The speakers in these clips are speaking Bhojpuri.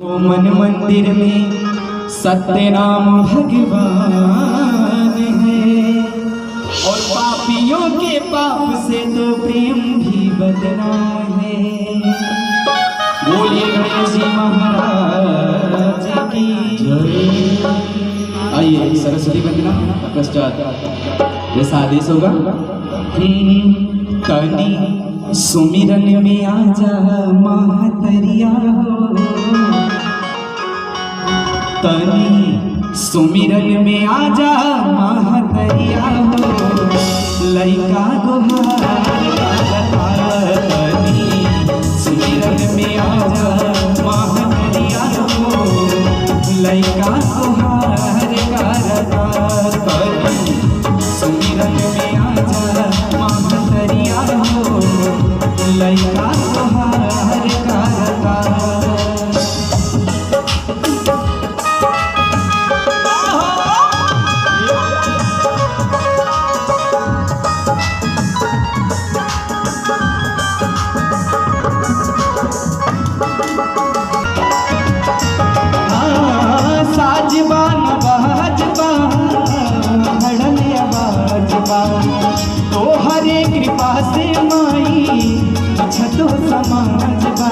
तो मन मंदिर में सत्य नाम भगवान है और पापियों के पाप से तो प्रेम भी बदनाम है। बोलिए गणेश जी महाराज की जय। आइए सरस्वती वंदना पश्चात जैसा आदेश होगा तनी सुमिरन में आजा महतरिया हो, तनी सुमिरन में आजा महतरिया हो, लइका गुहार तनी सुमिरन में आजा महतरिया हो, लइका गुहार तनी सुमिरन में आजा महतरिया हो, लइका गुहार करता। साजबा नवाजबा भड़न आवाजबा तो हरे कृपा से माई छतो समाजबा,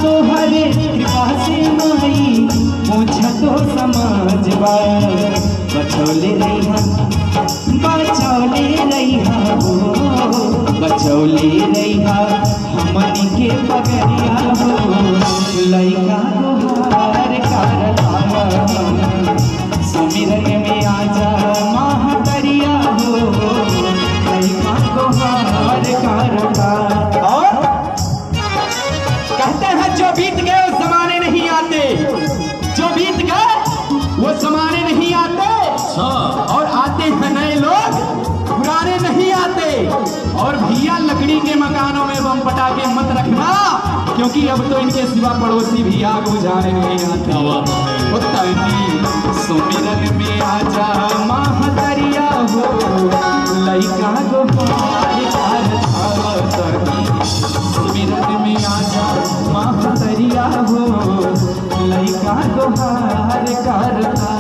तो हरे कृपा से माई छतो समाजबा। बचौले रहिहा हो, बचौले रहिहा हमनी के पगरिया हो, लइका गुहार करता। सुमिरन में आजा महतरिया हो, लइका गुहार करता। और कहते हैं जो बीत गए वो जमाने नहीं आते, जो बीत गए वो जमाने नहीं आते और आते हैं नए लोग, पुराने नहीं आते। और भैया लकड़ी के मकानों में बम पटाखे मत रखना, क्योंकि अब तो इनके सिवा पड़ोसी भी आग बुझाने नहीं आते। सुमिरन में आजा महतरिया हो, लइका गुहार करता। सुमिरन में आजा महतरिया हो, लइका गुहार करता।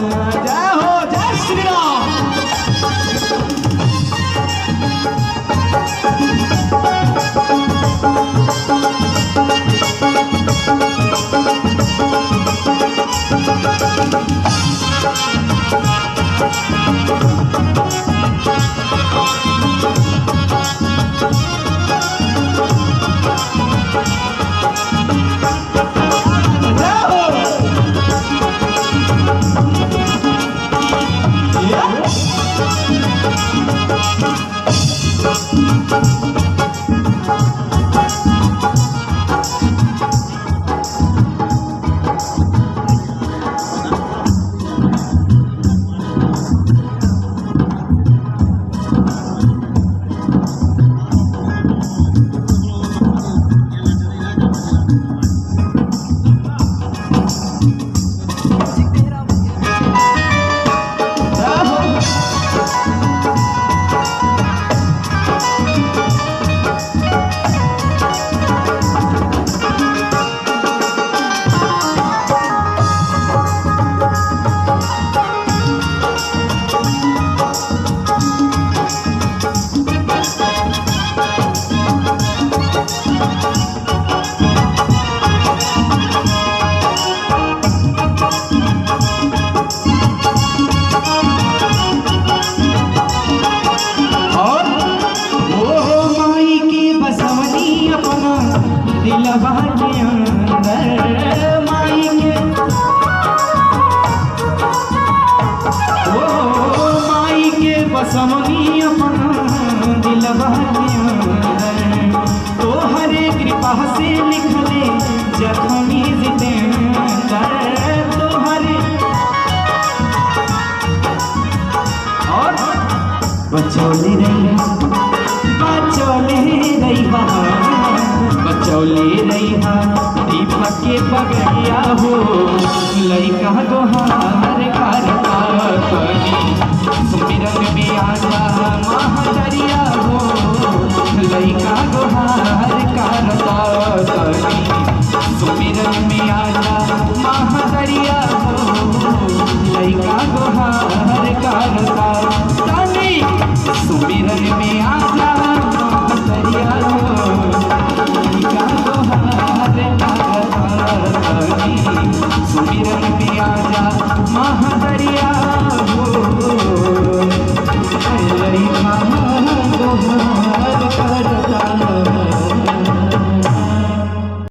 जय हो, जय श्री राम। समनी अपना दिलवा तो हरे कृपा से लिखले जखमी जितेंद्र, तो हरे और बचौले रहिहा, बचौले रहिहा दीपक के पगड़िया हो, लइका गुहार